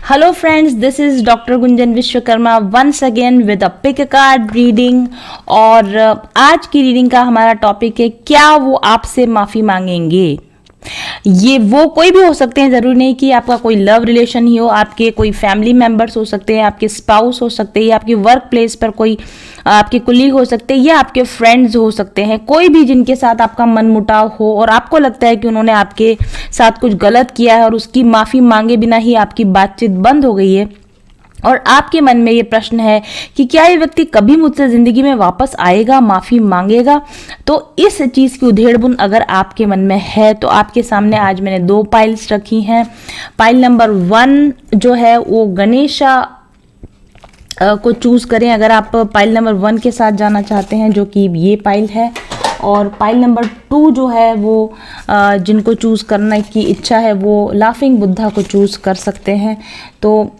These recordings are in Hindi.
Hello friends, this is Dr. Gunjan Vishwakarma once again with a pick a card reading। और आज की रीडिंग का हमारा टॉपिक है क्या वो आपसे माफ़ी मांगेंगे। ये वो कोई भी हो सकते हैं, ज़रूरी नहीं कि आपका कोई लव रिलेशन ही हो, आपके कोई फैमिली मेंबर्स हो सकते हैं, आपके स्पाउस हो सकते हैं, या आपकी वर्क प्लेस पर कोई आपके कुलीग हो सकते हैं, या आपके फ्रेंड्स हो सकते हैं। कोई भी जिनके साथ आपका मनमुटाव हो और आपको लगता है कि उन्होंने आपके साथ कुछ गलत किया है और उसकी माफ़ी मांगे बिना ही आपकी बातचीत बंद हो गई है, और आपके मन में ये प्रश्न है कि क्या ये व्यक्ति कभी मुझसे ज़िंदगी में वापस आएगा, माफ़ी मांगेगा। तो इस चीज़ की उधेड़बुन अगर आपके मन में है तो आपके सामने आज मैंने 2 पाइल्स रखी हैं। पाइल नंबर 1 जो है वो गणेशा को चूज़ करें अगर आप पाइल नंबर 1 के साथ जाना चाहते हैं, जो कि ये पाइल है। और पाइल नंबर 2 जो है वो जिनको चूज़ करने की इच्छा है वो लाफिंग बुद्धा को चूज़ कर सकते हैं। तो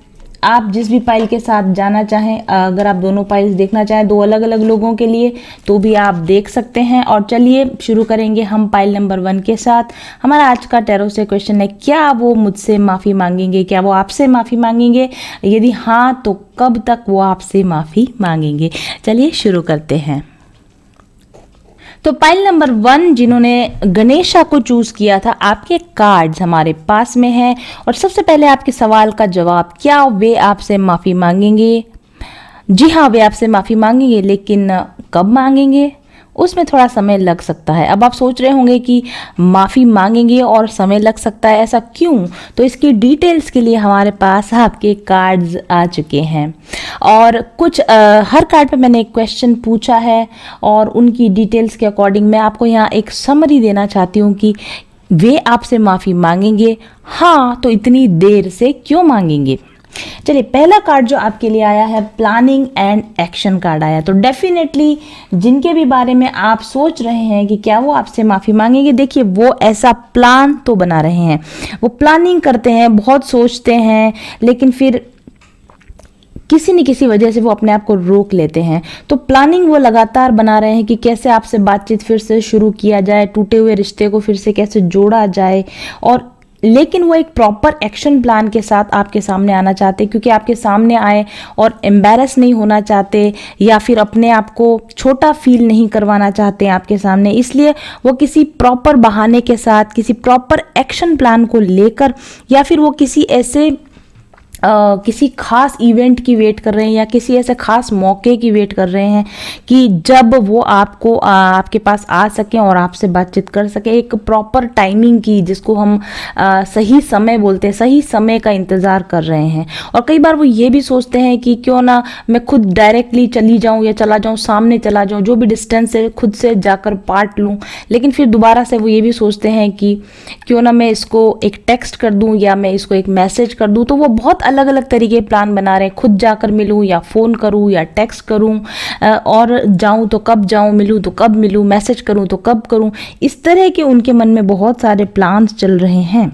आप जिस भी पाइल के साथ जाना चाहें, अगर आप दोनों पाइल्स देखना चाहें 2 अलग अलग लोगों के लिए, तो भी आप देख सकते हैं। और चलिए शुरू करेंगे हम पाइल नंबर 1 के साथ। हमारा आज का टैरो से क्वेश्चन है क्या वो मुझसे माफ़ी मांगेंगे, क्या वो आपसे माफ़ी मांगेंगे, यदि हाँ तो कब तक वो आपसे माफ़ी मांगेंगे। चलिए शुरू करते हैं। तो पाइल नंबर 1 जिन्होंने गणेशा को चूज किया था, आपके कार्ड्स हमारे पास में हैं। और सबसे पहले आपके सवाल का जवाब, क्या वे आपसे माफ़ी मांगेंगे। जी हाँ, वे आपसे माफ़ी मांगेंगे, लेकिन कब मांगेंगे उसमें थोड़ा समय लग सकता है। अब आप सोच रहे होंगे कि माफ़ी मांगेंगे और समय लग सकता है, ऐसा क्यों। तो इसकी डिटेल्स के लिए हमारे पास आपके कार्ड्स आ चुके हैं। और कुछ हर कार्ड पे मैंने एक क्वेश्चन पूछा है और उनकी डिटेल्स के अकॉर्डिंग मैं आपको यहाँ एक समरी देना चाहती हूँ कि वे आपसे माफ़ी मांगेंगे, हाँ तो इतनी देर से क्यों मांगेंगे। चलिए, पहला कार्ड जो आपके लिए आया है प्लानिंग एंड एक्शन कार्ड आया। तो डेफिनेटली जिनके भी बारे में आप सोच रहे हैं कि क्या वो आपसे माफ़ी मांगेंगे, देखिए वो ऐसा प्लान तो बना रहे हैं, वो प्लानिंग करते हैं, बहुत सोचते हैं, लेकिन फिर किसी न किसी वजह से वो अपने आप को रोक लेते हैं। तो प्लानिंग वो लगातार बना रहे हैं कि कैसे आपसे बातचीत फिर से शुरू किया जाए, टूटे हुए रिश्ते को फिर से कैसे जोड़ा जाए। और लेकिन वो एक प्रॉपर एक्शन प्लान के साथ आपके सामने आना चाहते, क्योंकि आपके सामने आए और एम्बैरस नहीं होना चाहते, या फिर अपने आप को छोटा फील नहीं करवाना चाहते आपके सामने। इसलिए वो किसी प्रॉपर बहाने के साथ, किसी प्रॉपर एक्शन प्लान को लेकर, या फिर वो किसी ऐसे किसी खास इवेंट की वेट कर रहे हैं, या किसी ऐसे खास मौके की वेट कर रहे हैं कि जब वो आपको आपके पास आ सकें और आपसे बातचीत कर सकें। एक प्रॉपर टाइमिंग की, जिसको हम सही समय बोलते हैं, सही समय का इंतज़ार कर रहे हैं। और कई बार वो ये भी सोचते हैं कि क्यों ना मैं खुद डायरेक्टली चली जाऊं या चला जाऊं, सामने चला जाऊं, जो भी डिस्टेंस है खुद से जाकर पाट लूं। लेकिन फिर दोबारा से वो ये भी सोचते हैं कि क्यों ना मैं इसको एक टेक्स्ट कर दूं या मैं इसको एक मैसेज कर दूं। तो वो बहुत अलग अलग तरीके प्लान बना रहे हैं, खुद जाकर मिलूं या फ़ोन करूं या टेक्स्ट करूं, और जाऊं तो कब जाऊं, मिलूं तो कब मिलूं, मैसेज करूं तो कब करूं। इस तरह के उनके मन में बहुत सारे प्लान्स चल रहे हैं।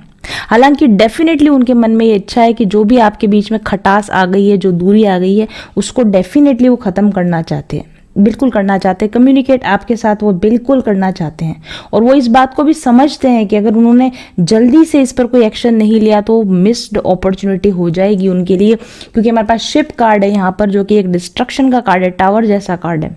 हालांकि डेफिनेटली उनके मन में ये इच्छा है कि जो भी आपके बीच में खटास आ गई है, जो दूरी आ गई है, उसको डेफिनेटली वो ख़त्म करना चाहते हैं, बिल्कुल करना चाहते हैं। कम्युनिकेट आपके साथ वो बिल्कुल करना चाहते हैं। और वो इस बात को भी समझते हैं कि अगर उन्होंने जल्दी से इस पर कोई एक्शन नहीं लिया तो मिस्ड अपॉर्चुनिटी हो जाएगी उनके लिए। क्योंकि हमारे पास शिप कार्ड है यहाँ पर, जो कि एक डिस्ट्रक्शन का कार्ड है, टावर जैसा कार्ड है।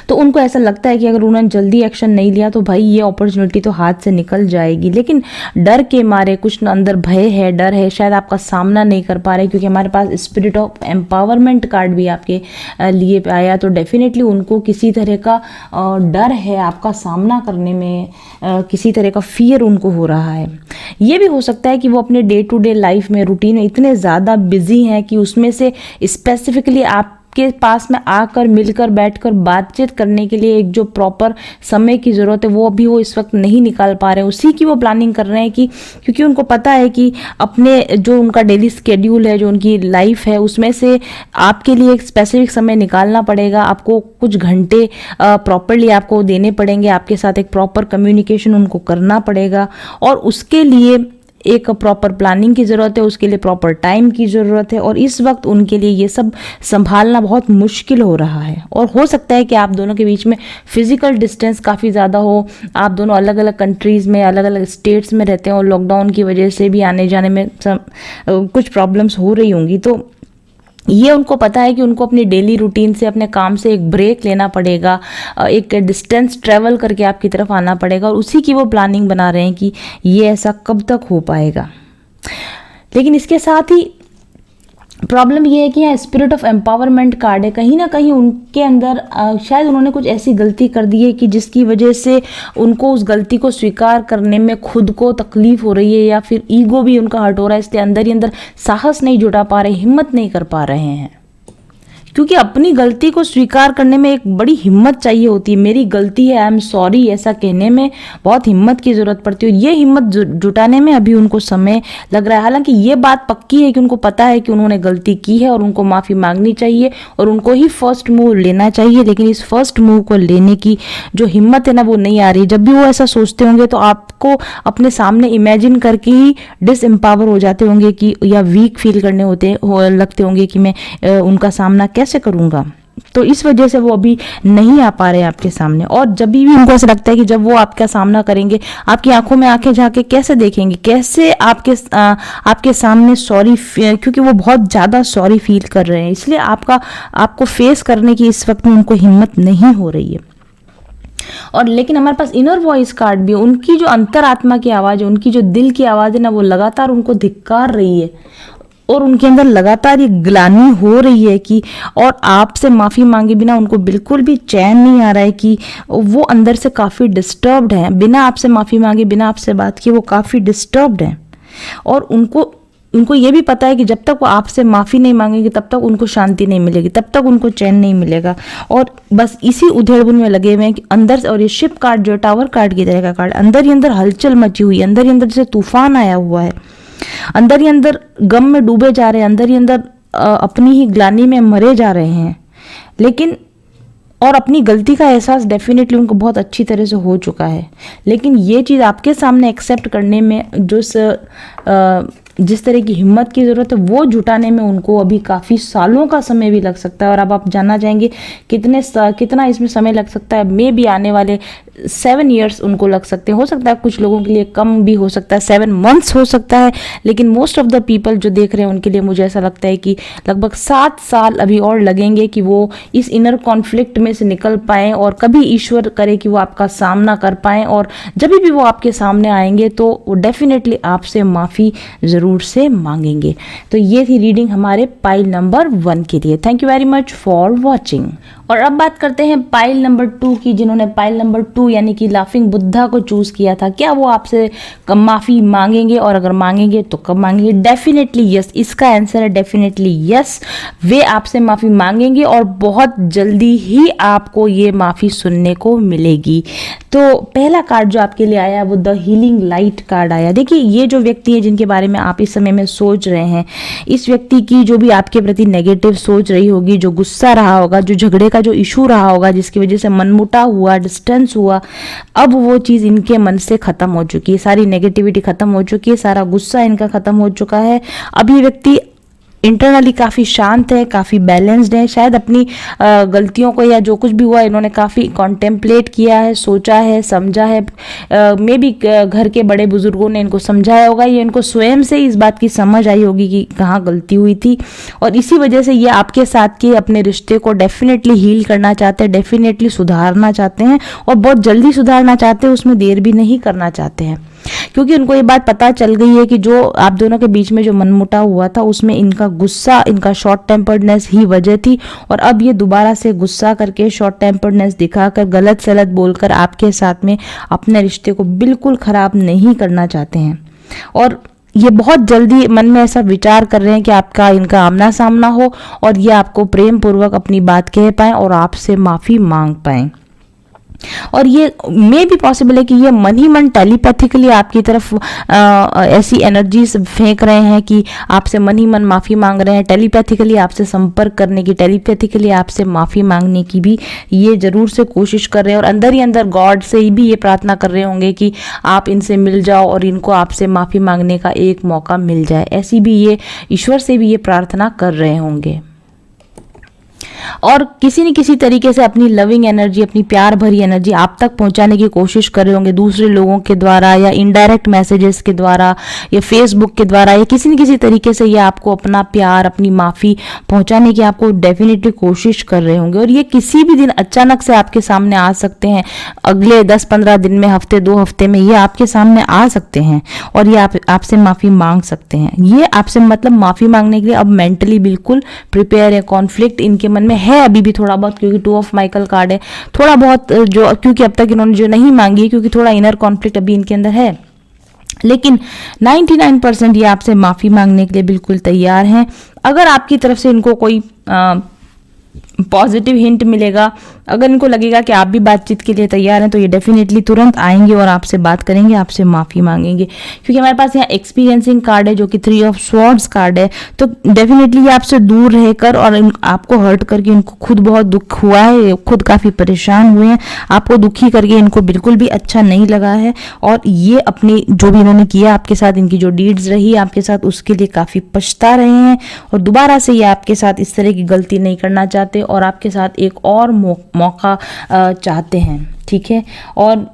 तो उनको ऐसा लगता है कि अगर उन्होंने जल्दी एक्शन नहीं लिया तो भाई ये अपॉर्चुनिटी तो हाथ से निकल जाएगी। लेकिन डर के मारे, कुछ अंदर भय है, डर है, शायद आपका सामना नहीं कर पा रहे। क्योंकि हमारे पास स्पिरिट ऑफ एम्पावरमेंट कार्ड भी आपके लिए आया। तो डेफिनेटली उनको किसी तरह का डर है आपका सामना करने में, किसी तरह का फियर उनको हो रहा है। ये भी हो सकता है कि वो अपने डे टू डे लाइफ में, रूटीन में इतने ज़्यादा बिजी हैं कि उसमें से स्पेसिफिकली आप के पास में आकर, मिलकर, बैठकर बातचीत करने के लिए एक जो प्रॉपर समय की ज़रूरत है वो अभी वो इस वक्त नहीं निकाल पा रहे हैं। उसी की वो प्लानिंग कर रहे हैं कि क्योंकि उनको पता है कि अपने जो उनका डेली स्केड्यूल है, जो उनकी लाइफ है, उसमें से आपके लिए एक स्पेसिफिक समय निकालना पड़ेगा। आपको कुछ घंटे प्रॉपरली आपको देने पड़ेंगे, आपके साथ एक प्रॉपर कम्युनिकेशन उनको करना पड़ेगा। और उसके लिए एक प्रॉपर प्लानिंग की ज़रूरत है, उसके लिए प्रॉपर टाइम की ज़रूरत है, और इस वक्त उनके लिए ये सब संभालना बहुत मुश्किल हो रहा है। और हो सकता है कि आप दोनों के बीच में फिजिकल डिस्टेंस काफ़ी ज़्यादा हो, आप दोनों अलग अलग कंट्रीज़ में, अलग अलग स्टेट्स में रहते हैं, और लॉकडाउन की वजह से भी आने जाने में कुछ प्रॉब्लम्स हो रही होंगी। तो ये उनको पता है कि उनको अपनी डेली रूटीन से, अपने काम से एक ब्रेक लेना पड़ेगा, एक डिस्टेंस ट्रैवल करके आपकी तरफ आना पड़ेगा, और उसी की वो प्लानिंग बना रहे हैं कि ये ऐसा कब तक हो पाएगा। लेकिन इसके साथ ही प्रॉब्लम ये है कि यहाँ स्पिरिट ऑफ एम्पावरमेंट कार्ड है, कहीं ना कहीं उनके अंदर शायद उन्होंने कुछ ऐसी गलती कर दी है कि जिसकी वजह से उनको उस गलती को स्वीकार करने में खुद को तकलीफ हो रही है, या फिर ईगो भी उनका हर्ट हो रहा है, इसलिए अंदर ही अंदर साहस नहीं जुटा पा रहे, हिम्मत नहीं कर पा रहे हैं। क्योंकि अपनी गलती को स्वीकार करने में एक बड़ी हिम्मत चाहिए होती है। मेरी गलती है, आई एम सॉरी, ऐसा कहने में बहुत हिम्मत की ज़रूरत पड़ती है। ये हिम्मत जुटाने में अभी उनको समय लग रहा है। हालांकि ये बात पक्की है कि उनको पता है कि उन्होंने गलती की है और उनको माफ़ी मांगनी चाहिए और उनको ही फर्स्ट मूव लेना चाहिए, लेकिन इस फर्स्ट मूव को लेने की जो हिम्मत है ना, वो नहीं आ रही। जब भी वो ऐसा सोचते होंगे तो आपको अपने सामने इमेजिन करके ही डिसएम्पावर हो जाते होंगे कि, या वीक फील करने लगते होंगे कि मैं उनका सामना कैसे करूंगा। तो इस वजह से वो अभी नहीं आ पा रहे हैं आपके सामने। और जब भी उनको ऐसा लगता है कि जब वो आपका सामना करेंगे, आपकी आंखों में आंखें झांके कैसे देखेंगे, कैसे आपके सामने सॉरी, क्योंकि वो बहुत ज़्यादा सॉरी फील कर रहे हैं, इसलिए आपको फेस करने की इस वक्त में उनको हिम्मत नहीं हो रही है। और लेकिन हमारे पास इनर वॉइस कार्ड भी है, उनकी जो अंतरात्मा की आवाज़ है, उनकी जो दिल की आवाज़ है ना, वो लगातार उनको धिक्कार रही है, और उनके अंदर लगातार ये ग्लानि हो रही है कि, और आपसे माफ़ी मांगे बिना उनको बिल्कुल भी चैन नहीं आ रहा है कि वो अंदर से काफ़ी डिस्टर्ब्ड हैं। बिना आपसे माफ़ी मांगे, बिना आपसे बात किए वो काफ़ी डिस्टर्ब्ड हैं, और उनको ये भी पता है कि जब तक वो आपसे माफ़ी नहीं मांगेंगे तब तक उनको शांति नहीं मिलेगी, तब तक उनको चैन नहीं मिलेगा। और बस इसी उधेड़बुन में लगे हुए हैं कि अंदर से, और ये शिप कार्ड जो टावर कार्ड की तरह का कार्ड, अंदर ही अंदर हलचल मची हुई है, अंदर ही अंदर जैसे तूफान आया हुआ है, अंदर ही अंदर गम में डूबे जा रहे हैं, अंदर ही अंदर अपनी ही ग्लानि में मरे जा रहे हैं। लेकिन और अपनी गलती का एहसास डेफिनेटली उनको बहुत अच्छी तरह से हो चुका है, लेकिन ये चीज़ आपके सामने एक्सेप्ट करने में जिस तरह की हिम्मत की ज़रूरत है, वो जुटाने में उनको अभी काफ़ी सालों का समय भी लग सकता है। और अब आप जानना चाहेंगे कितना इसमें समय लग सकता है। मे भी आने वाले 7 years उनको लग सकते हैं, हो सकता है कुछ लोगों के लिए कम भी हो सकता है, 7 months हो सकता है, लेकिन मोस्ट ऑफ द पीपल जो देख रहे हैं उनके लिए मुझे ऐसा लगता है कि लगभग 7 साल अभी और लगेंगे कि वो इस इनर कॉन्फ्लिक्ट में से निकल पाएँ, और कभी ईश्वर करे कि वो आपका सामना कर पाएँ, और जब भी वो आपके सामने आएंगे तो वो डेफिनेटली आपसे माफ़ी ज़रूर से मांगेंगे। तो ये थी रीडिंग हमारे पाइल नंबर 1 के लिए। Thank you very much for watching. और अब बात करते हैं पाइल नंबर 2 की, जिन्होंने पाइल नंबर 2 यानी कि लाफिंग बुद्धा को चूज किया था। क्या वो आपसे माफ़ी मांगेंगे, और अगर मांगेंगे तो कब मांगेंगे? डेफिनेटली यस, इसका आंसर है डेफिनेटली यस। वे आपसे माफ़ी मांगेंगे और बहुत जल्दी ही आपको ये माफ़ी सुनने को मिलेगी। तो पहला कार्ड जो आपके लिए आया वो द हीलिंग लाइट कार्ड आया। देखिए, ये जो व्यक्ति है जिनके बारे में आप इस समय में सोच रहे हैं, इस व्यक्ति की जो भी आपके प्रति नेगेटिव सोच रही होगी, जो गुस्सा रहा होगा, जो झगड़े का जो इशू रहा होगा, जिसकी वजह से मनमुटाव हुआ, डिस्टेंस हुआ, अब वो चीज़ इनके मन से खत्म हो चुकी है। सारी नेगेटिविटी खत्म हो चुकी है, सारा गुस्सा इनका खत्म हो चुका है। अब ये व्यक्ति इंटरनली काफ़ी शांत है, काफ़ी बैलेंस्ड है। शायद अपनी गलतियों को या जो कुछ भी हुआ इन्होंने काफ़ी कॉन्टेम्पलेट किया है, सोचा है, समझा है। मे बी घर के बड़े बुजुर्गों ने इनको समझाया होगा, ये इनको स्वयं से इस बात की समझ आई होगी कि कहाँ गलती हुई थी, और इसी वजह से ये आपके साथ के अपने रिश्ते को डेफिनेटली हील करना चाहते हैं, डेफिनेटली सुधारना चाहते हैं, और बहुत जल्दी सुधारना चाहते हैं, उसमें देर भी नहीं करना चाहते हैं। क्योंकि उनको ये बात पता चल गई है कि जो आप दोनों के बीच में जो मनमुटाव हुआ था उसमें इनका गुस्सा, इनका शॉर्ट टेम्पर्डनेस ही वजह थी, और अब ये दोबारा से गुस्सा करके, शॉर्ट टेम्पर्डनेस दिखाकर, गलत सलत बोलकर आपके साथ में अपने रिश्ते को बिल्कुल खराब नहीं करना चाहते हैं। और ये बहुत जल्दी मन में ऐसा विचार कर रहे हैं कि आपका इनका आमना सामना हो, और ये आपको प्रेम पूर्वक अपनी बात कह पाएं और आपसे माफ़ी मांग पाएं। और ये मे भी पॉसिबल है कि ये मन ही मन टेलीपैथिकली आपकी तरफ ऐसी एनर्जीज फेंक रहे हैं कि आपसे मन ही मन माफ़ी मांग रहे हैं, टेलीपैथिकली आपसे संपर्क करने की, टेलीपैथिकली आपसे माफ़ी मांगने की भी ये ज़रूर से कोशिश कर रहे हैं। और अंदर ही अंदर गॉड से भी ये प्रार्थना कर रहे होंगे कि आप इनसे मिल जाओ और इनको आपसे माफ़ी मांगने का एक मौका मिल जाए। ऐसी भी ये ईश्वर से भी ये प्रार्थना कर रहे होंगे और किसी न किसी तरीके से अपनी लविंग एनर्जी, अपनी प्यार भरी एनर्जी आप तक पहुंचाने की कोशिश कर रहे होंगे, दूसरे लोगों के द्वारा या इनडायरेक्ट मैसेजेस के द्वारा या फेसबुक के द्वारा या किसी न किसी तरीके से ये आपको अपना प्यार, अपनी माफ़ी पहुंचाने की आपको डेफिनेटली कोशिश कर रहे होंगे। और ये किसी भी दिन अचानक से आपके सामने आ सकते हैं, अगले 10-15 दिन में, हफ्ते 2 हफ्ते में ये आपके सामने आ सकते हैं और ये आपसे माफ़ी मांग सकते हैं। ये आपसे मतलब माफ़ी मांगने के लिए अब मेंटली बिल्कुल प्रिपेयर है। कॉन्फ्लिक्ट इनके मन में है अभी भी थोड़ा बहुत, क्योंकि 2 ऑफ माइकल कार्ड है, थोड़ा बहुत जो, क्योंकि अब तक इन्होंने जो नहीं मांगी, क्योंकि थोड़ा इनर कॉन्फ्लिक्ट अभी इनके अंदर है, लेकिन 99% ये आपसे माफ़ी मांगने के लिए बिल्कुल तैयार हैं। अगर आपकी तरफ से इनको कोई पॉजिटिव हिंट मिलेगा, अगर इनको लगेगा कि आप भी बातचीत के लिए तैयार हैं, तो ये डेफिनेटली तुरंत आएंगे और आपसे बात करेंगे, आपसे माफ़ी मांगेंगे। क्योंकि हमारे पास यहाँ एक्सपीरियंसिंग कार्ड है जो कि 3 ऑफ स्वॉर्ड्स कार्ड है, तो डेफिनेटली ये आपसे दूर रहकर और आपको हर्ट करके इनको खुद बहुत दुख हुआ है, खुद काफ़ी परेशान हुए हैं, आपको दुखी करके इनको बिल्कुल भी अच्छा नहीं लगा है और ये अपनी जो भी इन्होंने किया आपके साथ, इनकी जो डीड्स रही आपके साथ, उसके लिए काफ़ी पछता रहे हैं और दोबारा से ये आपके साथ इस तरह की गलती नहीं करना चाहते और आपके साथ एक और मौका चाहते हैं। ठीक है, और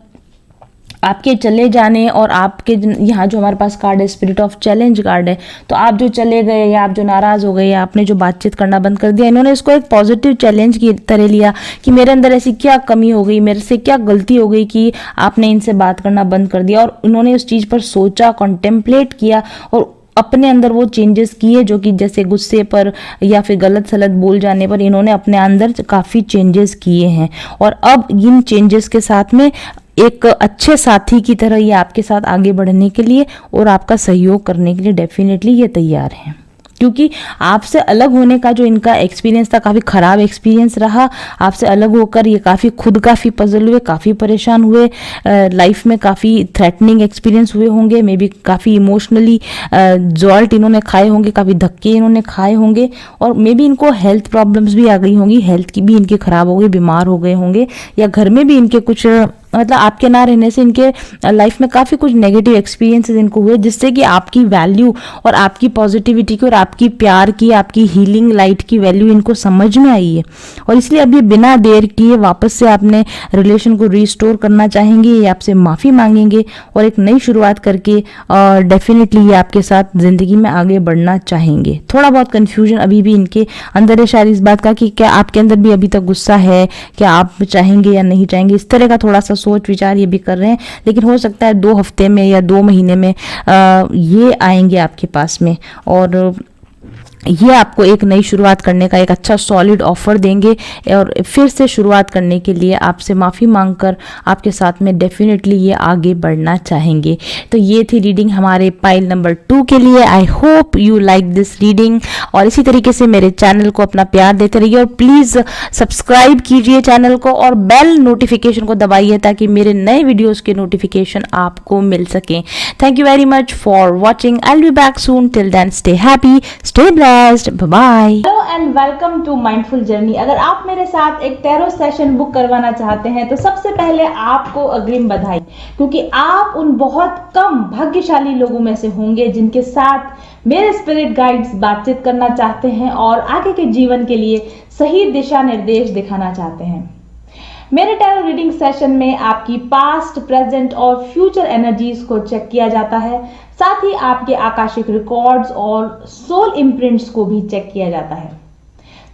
आपके चले जाने और आपके यहाँ जो हमारे पास कार्ड है स्पिरिट ऑफ चैलेंज कार्ड है, तो आप जो चले गए या आप जो नाराज़ हो गए या आपने जो बातचीत करना बंद कर दिया, इन्होंने इसको एक पॉजिटिव चैलेंज की तरह लिया कि मेरे अंदर ऐसी क्या कमी हो गई, मेरे से क्या गलती हो गई कि आपने इनसे बात करना बंद कर दिया। और उन्होंने उस चीज़ पर सोचा, कॉन्टेम्पलेट किया और अपने अंदर वो चेंजेस किए जो कि जैसे गुस्से पर या फिर गलत सलत बोल जाने पर इन्होंने अपने अंदर काफ़ी चेंजेस किए हैं और अब इन चेंजेस के साथ में एक अच्छे साथी की तरह ये आपके साथ आगे बढ़ने के लिए और आपका सहयोग करने के लिए डेफिनेटली ये तैयार हैं। क्योंकि आपसे अलग होने का जो इनका एक्सपीरियंस था, काफ़ी ख़राब एक्सपीरियंस रहा। आपसे अलग होकर ये काफ़ी पजल हुए, काफ़ी परेशान हुए, लाइफ में काफ़ी थ्रेटनिंग एक्सपीरियंस हुए होंगे, मे बी काफ़ी इमोशनली जॉल्ट इन्होंने खाए होंगे, काफ़ी धक्के इन्होंने खाए होंगे और मे बी इनको हेल्थ प्रॉब्लम्स भी आ गई होंगी, हेल्थ की भी इनकी ख़राब हो गई, बीमार हो गए होंगे या घर में भी इनके कुछ मतलब आपके ना रहने से इनके लाइफ में काफ़ी कुछ नेगेटिव एक्सपीरियंसेस इनको हुए, जिससे कि आपकी वैल्यू और आपकी पॉजिटिविटी की और आपकी प्यार की, आपकी हीलिंग लाइट की वैल्यू इनको समझ में आई है और इसलिए अब ये बिना देर किए वापस से आपने रिलेशन को रिस्टोर करना चाहेंगे, ये आपसे माफ़ी मांगेंगे और एक नई शुरुआत करके डेफिनेटली ये आपके साथ ज़िंदगी में आगे बढ़ना चाहेंगे। थोड़ा बहुत कन्फ्यूजन अभी भी इनके अंदर है शायद इस बात का कि क्या आपके अंदर भी अभी तक गुस्सा है, क्या आप चाहेंगे या नहीं चाहेंगे, इस तरह का थोड़ा सा सोच विचार ये भी कर रहे हैं। लेकिन हो सकता है 2 हफ्ते में या 2 महीने में ये आएंगे आपके पास में और ये आपको एक नई शुरुआत करने का एक अच्छा सॉलिड ऑफर देंगे और फिर से शुरुआत करने के लिए आपसे माफ़ी मांगकर आपके साथ में डेफिनेटली ये आगे बढ़ना चाहेंगे। तो ये थी रीडिंग हमारे पाइल नंबर 2 के लिए। I hope you like this reading और इसी तरीके से मेरे चैनल को अपना प्यार देते रहिए और प्लीज़ सब्सक्राइब कीजिए चैनल को और बेल नोटिफिकेशन को दबाइए ताकि मेरे नए वीडियोज़ के नोटिफिकेशन आपको मिल सकें। Thank you very much for watching. I will be back soon. Till then stay happy, stay blessed, bye. Hello and welcome to mindful journey. अगर आप मेरे साथ एक टैरो सेशन बुक करवाना चाहते हैं तो सबसे पहले आपको अग्रिम बधाई, क्योंकि आप उन बहुत कम भाग्यशाली लोगों में से होंगे जिनके साथ मेरे स्पिरिट गाइड्स बातचीत करना चाहते हैं और आगे के जीवन के लिए सही दिशा निर्देश दिखाना चाहते हैं। मेरे टैरो रीडिंग सेशन में आपकी पास्ट, प्रेजेंट और फ्यूचर एनर्जीज को चेक किया जाता है, साथ ही आपके आकाशिक रिकॉर्ड्स और सोल इम्प्रिंट्स को भी चेक किया जाता है।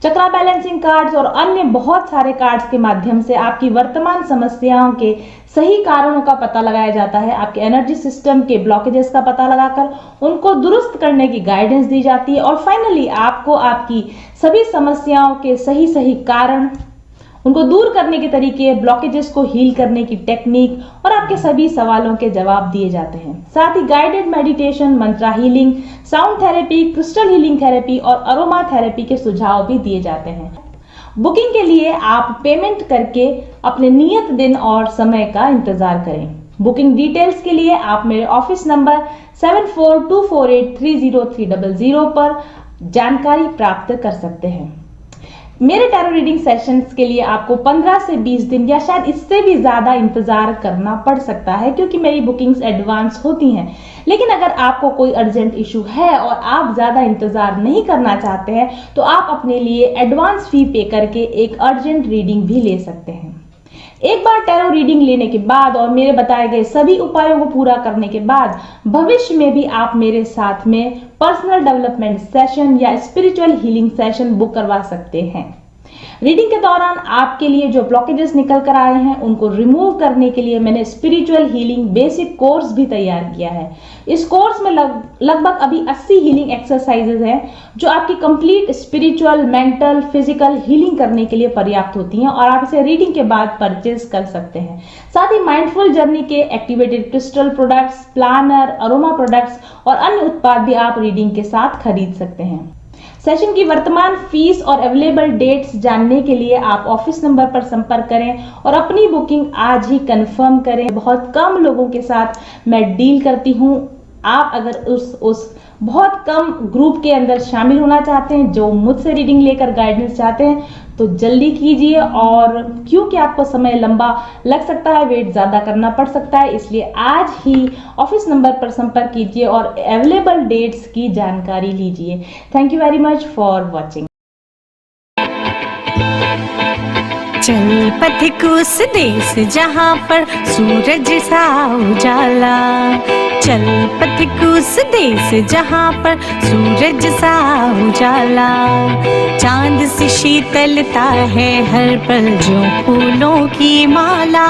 चक्रा बैलेंसिंग कार्ड्स और अन्य बहुत सारे कार्ड्स के माध्यम से आपकी वर्तमान समस्याओं के सही कारणों का पता लगाया जाता है, आपके एनर्जी सिस्टम के ब्लॉकेजेस का पता लगाकर उनको दुरुस्त करने की गाइडेंस दी जाती है और फाइनली आपको आपकी सभी समस्याओं के सही कारण, उनको दूर करने के तरीके, ब्लॉकेजेस को हील करने की टेक्निक और आपके सभी सवालों के जवाब दिए जाते हैं। साथ ही guided meditation, mantra healing, sound therapy, crystal healing therapy और अरोमा थेरेपी के सुझाव भी दिए जाते हैं। बुकिंग के लिए आप पेमेंट करके अपने नियत दिन और समय का इंतजार करें। बुकिंग डिटेल्स के लिए आप मेरे ऑफिस नंबर 7424830300 पर जानकारी प्राप्त कर सकते हैं। मेरे टैरो रीडिंग सेशंस के लिए आपको 15 से 20 दिन या शायद इससे भी ज़्यादा इंतज़ार करना पड़ सकता है, क्योंकि मेरी बुकिंग्स एडवांस होती हैं। लेकिन अगर आपको कोई अर्जेंट इशू है और आप ज़्यादा इंतज़ार नहीं करना चाहते हैं तो आप अपने लिए एडवांस फी पे करके एक अर्जेंट रीडिंग भी ले सकते हैं। एक बार टैरो रीडिंग लेने के बाद और मेरे बताए गए सभी उपायों को पूरा करने के बाद भविष्य में भी आप मेरे साथ में पर्सनल डेवलपमेंट सेशन या स्पिरिचुअल हीलिंग सेशन बुक करवा सकते हैं। रीडिंग के दौरान आपके लिए जो ब्लॉकेजेस निकल कर आए हैं उनको रिमूव करने के लिए मैंने स्पिरिचुअल हीलिंग बेसिक कोर्स भी तैयार किया है। इस कोर्स में लगभग अभी 80 हीलिंग एक्सरसाइजेज हैं जो आपकी complete spiritual, mental, physical healing करने के लिए पर्याप्त होती हैं और आप इसे रीडिंग के बाद परचेज कर सकते हैं। साथ ही माइंडफुल जर्नी के activated crystal products, planner, aroma products और अन्य उत्पाद भी आप रीडिंग के साथ खरीद सकते हैं। सेशन की वर्तमान फीस और अवेलेबल डेट्स जानने के लिए आप ऑफिस नंबर पर संपर्क करें और अपनी बुकिंग आज ही कंफर्म करें। बहुत कम लोगों के साथ मैं डील करती हूं। आप अगर उस बहुत कम ग्रुप के अंदर शामिल होना चाहते हैं जो मुझसे रीडिंग लेकर गाइडेंस चाहते हैं तो जल्दी कीजिए, और क्योंकि आपको समय लंबा लग सकता है, वेट ज़्यादा करना पड़ सकता है, इसलिए आज ही ऑफिस नंबर पर संपर्क कीजिए और अवेलेबल डेट्स की जानकारी लीजिए। Thank you very much for watching. चल पथिक उस देश जहाँ पर सूरज सा उजाला, चल पथिक उस देश जहाँ पर सूरज सा उजाला, चांद सी शीतलता है हर पल जो फूलों की माला,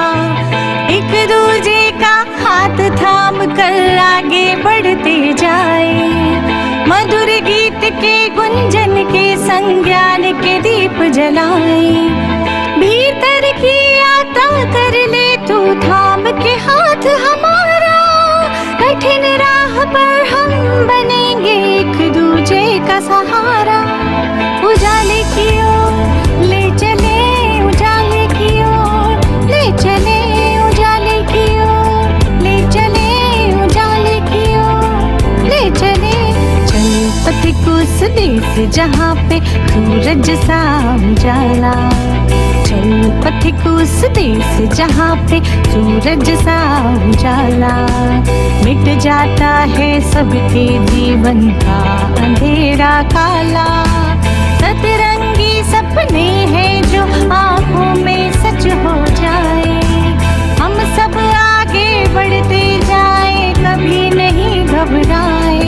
एक दूजे का हाथ थाम कर आगे बढ़ते जाए, मधुर गीत के गुंजन के संज्ञान के दीप जलाए, भीतर की यात्रा कर ले तू थाम के हाथ हमारा, कठिन राह पर हम बनेंगे एक दूजे का सहारा, उजाले की ओर ले चले, उजाले की ओर ले चले, उजाले की ओर ले चले, उजाले की ओर ले चले, चल पथिक उस देश जहाँ पे सूरज सा उजाला, चल पथिक उस देश जहाँ पे सूरज सा उजाला, मिट जाता है सबके जीवन का अंधेरा काला, सतरंगी सपने हैं जो आँखों में सच हो जाए, हम सब आगे बढ़ते जाए, कभी नहीं घबराए।